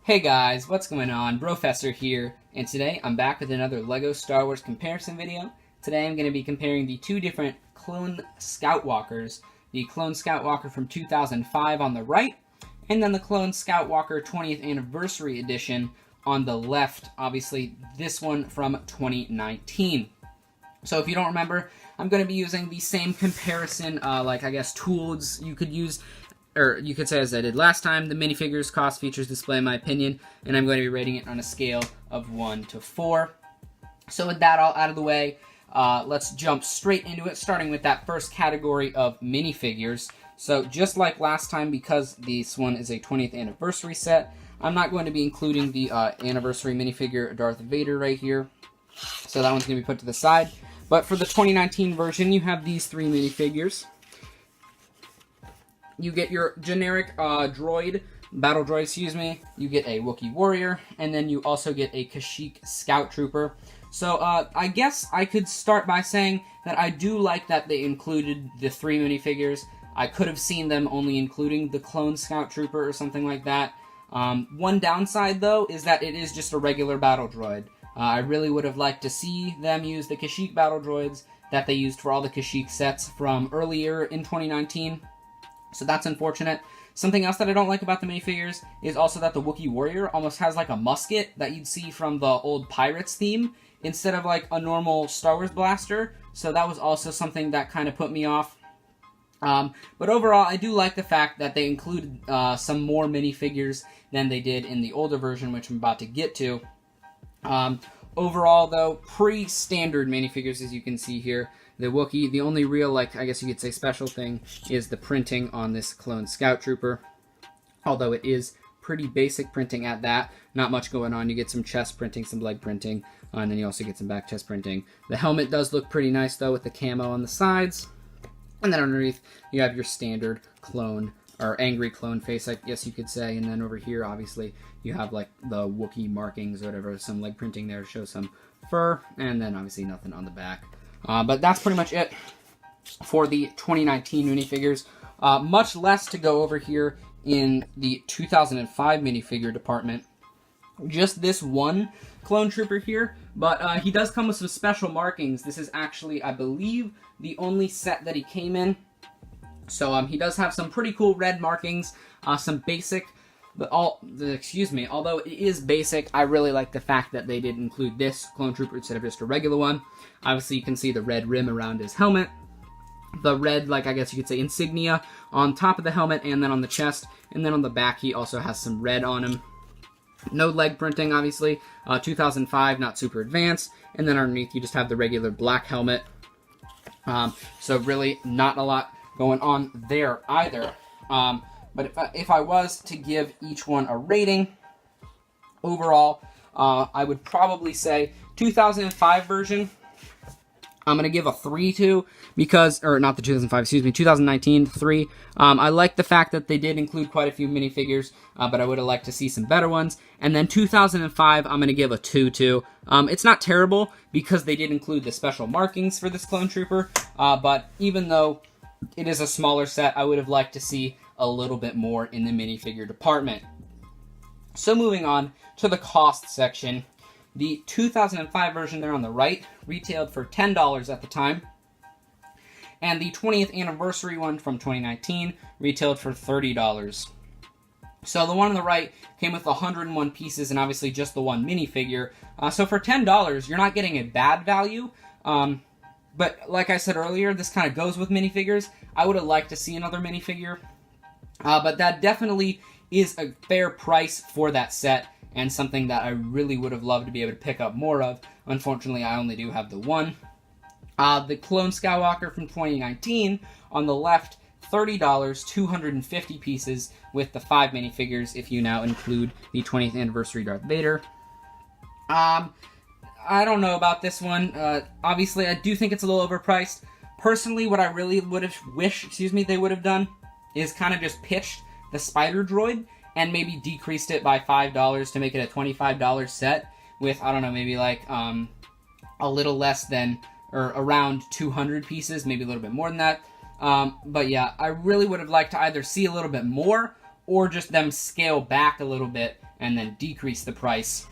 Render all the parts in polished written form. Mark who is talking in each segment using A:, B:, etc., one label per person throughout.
A: Hey guys, what's going on? Brofessor here, and today I'm back with another LEGO Star Wars comparison video. Today I'm going to be comparing the two different clone Scout Walkers, the clone Scout Walker from 2005 on the right, and then the clone Scout Walker 20th Anniversary Edition on the left, obviously this one from 2019. So if you don't remember, I'm going to be using the same comparison, tools you could use, or you could say as I did last time, the minifigures, cost, features, display, in my opinion, and I'm going to be rating it on a scale of 1 to 4. So with that all out of the way, let's jump straight into it, starting with that first category of minifigures. So just like last time, because this one is a 20th anniversary set, I'm not going to be including the anniversary minifigure Darth Vader right here. So that one's going to be put to the side. But for the 2019 version, you have these three minifigures. You get your generic battle droid, You get a Wookiee warrior, and then you also get a Kashyyyk scout trooper. So I guess I could start by saying that I do like that they included the three minifigures. I could have seen them only including the clone scout trooper or something like that. One downside, though, is that it is just a regular battle droid. I really would have liked to see them use the Kashyyyk battle droids that they used for all the Kashyyyk sets from earlier in 2019. So that's unfortunate. Something else that I don't like about the minifigures is also that the Wookiee warrior almost has like a musket that you'd see from the old Pirates theme instead of like a normal Star Wars blaster. So that was also something that kind of put me off. But overall, I do like the fact that they included some more minifigures than they did in the older version, which I'm about to get to. Overall, though, pre-standard minifigures, as you can see here. The Wookiee, the only real, I guess you could say special thing is the printing on this clone Scout Trooper. Although it is pretty basic printing at that. Not much going on. You get some chest printing, some leg printing, and then you also get some back chest printing. The helmet does look pretty nice, though, with the camo on the sides. And then underneath, you have your standard clone, or angry clone face, I guess you could say. And then over here, obviously, you have, the Wookiee markings or whatever. Some leg printing there to show some fur. And then, obviously, nothing on the back. But that's pretty much it for the 2019 minifigures. Much less to go over here in the 2005 minifigure department. Just this one clone trooper here, but he does come with some special markings. This is actually, I believe, the only set that he came in. So he does have some pretty cool red markings, some basic. Although it is basic, I really like the fact that they did include this clone trooper instead of just a regular one. Obviously, you can see the red rim around his helmet. The red, I guess you could say, insignia on top of the helmet and then on the chest. And then on the back, he also has some red on him. No leg printing, obviously. 2005, not super advanced. And then underneath, you just have the regular black helmet. So really, not a lot going on there either. But if I was to give each one a rating, overall, I would probably say 2005 version, I'm going to give a 3 to, or not the 2019, 3. I like the fact that they did include quite a few minifigures, but I would have liked to see some better ones. And then 2005, I'm going to give a 2 to. It's not terrible, because they did include the special markings for this clone trooper, but even though it is a smaller set, I would have liked to see a little bit more in the minifigure department. So moving on to the cost section. The 2005 version there on the right retailed for $10 at the time. And the 20th anniversary one from 2019 retailed for $30. So the one on the right came with 101 pieces and obviously just the one minifigure. So for $10, you're not getting a bad value. But like I said earlier, this kind of goes with minifigures. I would have liked to see another minifigure. But that definitely is a fair price for that set, and something that I really would have loved to be able to pick up more of. Unfortunately, I only do have the one. The Clone Skywalker from 2019, on the left, $30, 250 pieces, with the 5 minifigures, if you now include the 20th anniversary Darth Vader. I don't know about this one. Obviously, I do think it's a little overpriced. Personally, what I really would have wished, they would have done is kind of just pitched the spider droid and maybe decreased it by $5 to make it a $25 set with, I don't know, maybe a little less than, or around 200 pieces, maybe a little bit more than that. But yeah, I really would have liked to either see a little bit more or just them scale back a little bit and then decrease the price.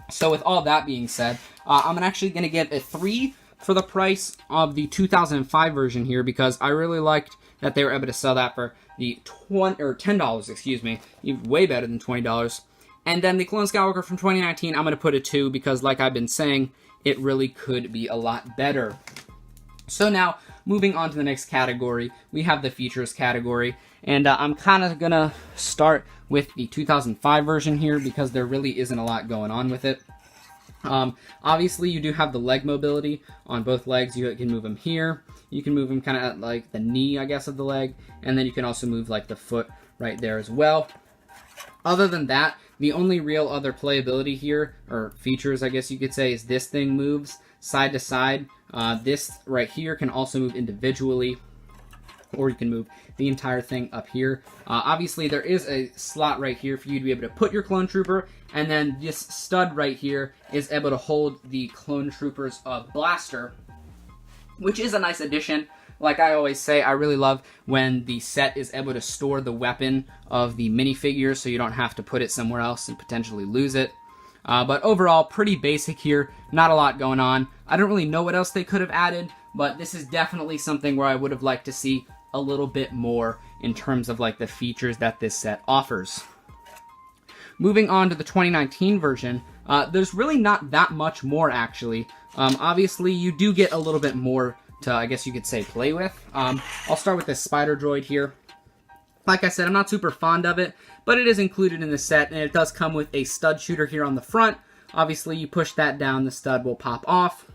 A: So with all that being said, I'm actually going to give a 3 for the price of the 2005 version here, because I really liked that they were able to sell that for the $10, excuse me, way better than $20. And then the Clone Skywalker from 2019, I'm going to put a 2 because, like I've been saying, it really could be a lot better. So now, moving on to the next category, we have the features category. And I'm kind of going to start with the 2005 version here because there really isn't a lot going on with it. Obviously, you do have the leg mobility on both legs. You can move them here. You can move them kind of at like the knee, I guess, of the leg. And then you can also move like the foot right there as well. Other than that, the only real other playability here, or features, I guess you could say, is this thing moves side to side. This right here can also move individually, or you can move the entire thing up here. Obviously, there is a slot right here for you to be able to put your Clone Trooper, and then this stud right here is able to hold the Clone Trooper's blaster, which is a nice addition. Like I always say, I really love when the set is able to store the weapon of the minifigure so you don't have to put it somewhere else and potentially lose it. But overall, pretty basic here. Not a lot going on. I don't really know what else they could have added, but this is definitely something where I would have liked to see a little bit more in terms of like the features that this set offers. Moving on to the 2019 version, there's really not that much more actually. Obviously, you do get a little bit more to, I guess you could say, play with. I'll start with this spider droid here. Like I said, I'm not super fond of it, but it is included in the set, and it does come with a stud shooter here on the front. Obviously, you push that down, the stud will pop off.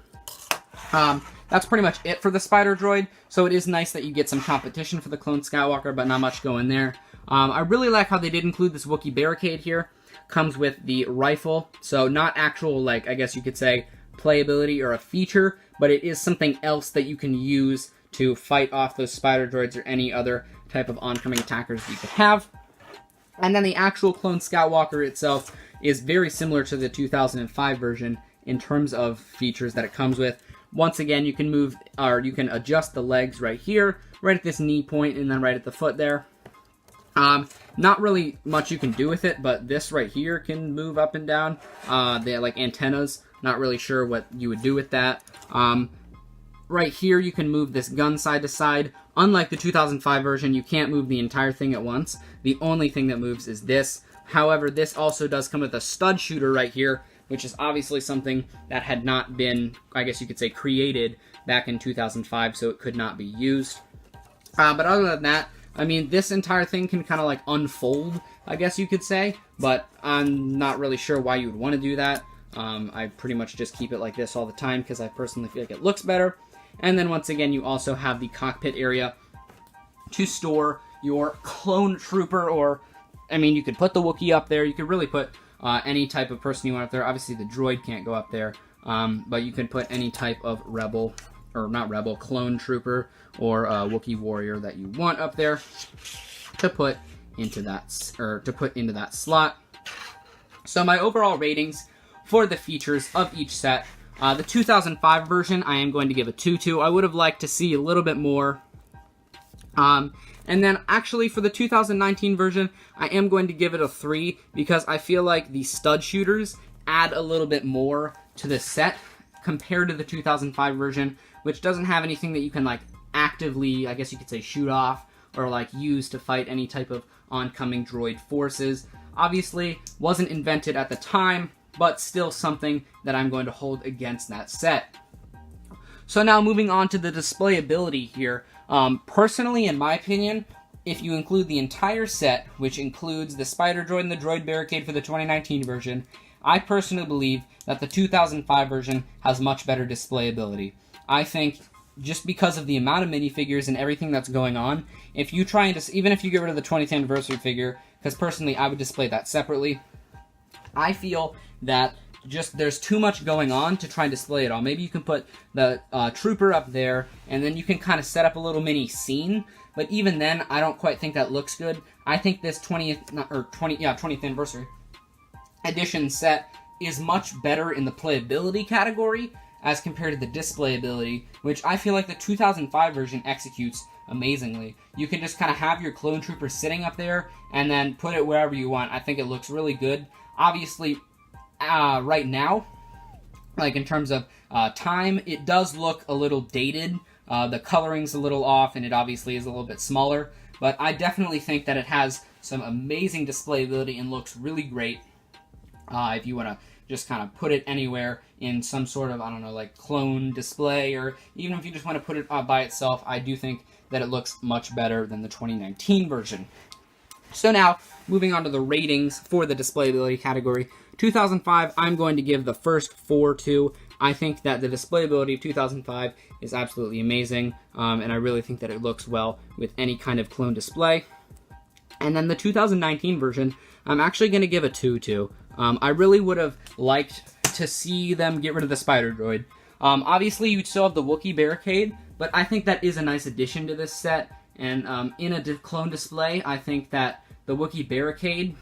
A: That's pretty much it for the spider droid, so it is nice that you get some competition for the Clone Skywalker, but not much going there. I really like how they did include this Wookiee barricade here. Comes with the rifle, so not actual, like, I guess you could say, playability or a feature, but it is something else that you can use to fight off those spider droids or any other type of oncoming attackers that you could have. And then the actual Clone Skywalker itself is very similar to the 2005 version in terms of features that it comes with. Once again, you can move, or you can adjust the legs right here, right at this knee point, and then right at the foot there. Not really much you can do with it, but this right here can move up and down. They have like antennas. Not really sure what you would do with that. Right here, you can move this gun side to side. Unlike the 2005 version, you can't move the entire thing at once. The only thing that moves is this. However, this also does come with a stud shooter right here, which is obviously something that had not been, I guess you could say, created back in 2005, so it could not be used. But other than that, I mean, this entire thing can kind of like unfold, I guess you could say, but I'm not really sure why you would want to do that. I pretty much just keep it like this all the time because I personally feel like it looks better. And then once again, you also have the cockpit area to store your Clone Trooper, or, I mean, you could put the Wookiee up there. You could really put any type of person you want up there. Obviously, the droid can't go up there, but you could put any type of rebel, or not rebel, Clone Trooper, or Wookiee warrior that you want up there to put into that, or to put into that slot. So my overall ratings for the features of each set. The 2005 version, I am going to give a 2 to. I would have liked to see a little bit more. And then actually for the 2019 version, I am going to give it a 3 because I feel like the stud shooters add a little bit more to the set compared to the 2005 version, which doesn't have anything that you can like actively, I guess you could say, shoot off or like use to fight any type of oncoming droid forces. Obviously, wasn't invented at the time, but still something that I'm going to hold against that set. So now moving on to the displayability here. Personally, in my opinion, if you include the entire set, which includes the spider droid and the droid barricade for the 2019 version, I personally believe that the 2005 version has much better displayability. I think just because of the amount of minifigures and everything that's going on, if you try and even if you get rid of the 20th anniversary figure, because personally I would display that separately, I feel that just there's too much going on to try and display it all. Maybe you can put the trooper up there, and then you can kind of set up a little mini scene. But even then, I don't quite think that looks good. I think this 20th anniversary edition set is much better in the playability category as compared to the displayability, which I feel like the 2005 version executes amazingly. You can just kind of have your clone trooper sitting up there and then put it wherever you want. I think it looks really good. Obviously, right now, like in terms of time, it does look a little dated. The coloring's a little off, and it obviously is a little bit smaller. But I definitely think that it has some amazing displayability and looks really great. If you want to just kind of put it anywhere in some sort of, I don't know, like clone display, or even if you just want to put it by itself, I do think that it looks much better than the 2019 version. So now, moving on to the ratings for the displayability category. 2005, I'm going to give the first 4 to. I think that the displayability of 2005 is absolutely amazing, and I really think that it looks well with any kind of clone display. And then the 2019 version, I'm actually going to give a 2 to. I really would have liked to see them get rid of the spider droid. Obviously, you'd still have the Wookiee barricade, but I think that is a nice addition to this set. And in a clone display, I think that the Wookiee barricade,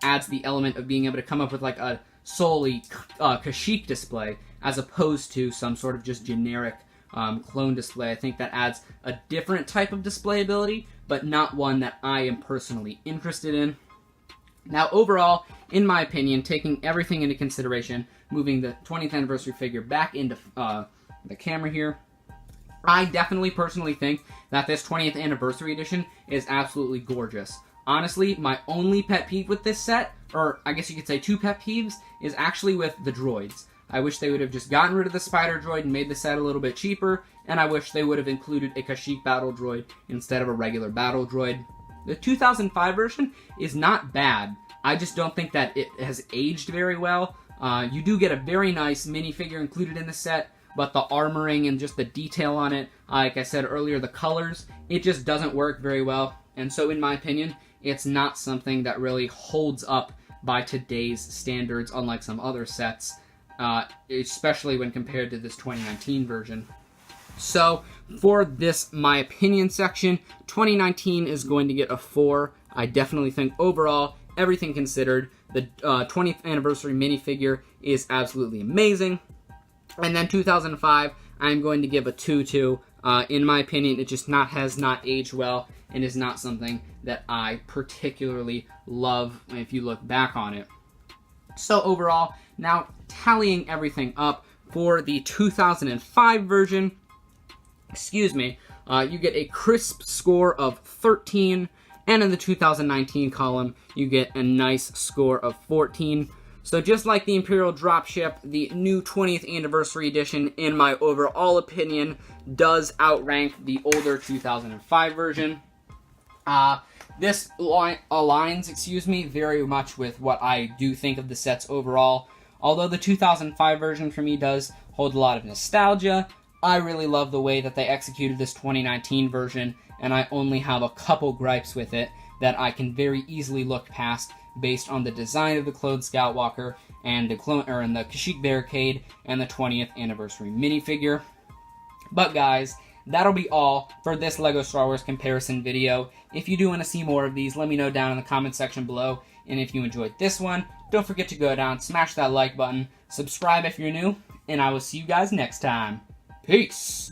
A: adds the element of being able to come up with like a solely Kashyyyk display, as opposed to some sort of just generic clone display. I think that adds a different type of displayability, but not one that I am personally interested in. Now, overall, in my opinion, taking everything into consideration, moving the 20th anniversary figure back into the camera here, I definitely personally think that this 20th anniversary edition is absolutely gorgeous. Honestly, my only pet peeve with this set, or I guess you could say 2 pet peeves, is actually with the droids. I wish they would have just gotten rid of the spider droid and made the set a little bit cheaper, and I wish they would have included a Kashyyyk battle droid instead of a regular battle droid. The 2005 version is not bad. I just don't think that it has aged very well. You do get a very nice minifigure included in the set, but the armoring and just the detail on it, like I said earlier, the colors, it just doesn't work very well. And so in my opinion, it's not something that really holds up by today's standards, unlike some other sets, especially when compared to this 2019 version. So for this my opinion section, 2019 is going to get a 4. I definitely think overall, everything considered, the 20th anniversary minifigure is absolutely amazing. And then 2005, I'm going to give a 2 to. In my opinion, it just has not aged well, and is not something that I particularly love if you look back on it. So overall, now tallying everything up for the 2005 version, you get a crisp score of 13, and in the 2019 column, you get a nice score of 14. So just like the Imperial Dropship, the new 20th anniversary edition, in my overall opinion, does outrank the older 2005 version. This aligns, very much with what I do think of the sets overall. Although the 2005 version for me does hold a lot of nostalgia, I really love the way that they executed this 2019 version, and I only have a couple gripes with it that I can very easily look past based on the design of the Clone Scoutwalker and the Kashyyyk Barricade and the 20th anniversary minifigure. But guys, that'll be all for this LEGO Star Wars comparison video. If you do want to see more of these, let me know down in the comment section below. And if you enjoyed this one, don't forget to go down, smash that like button, subscribe if you're new, and I will see you guys next time. Peace!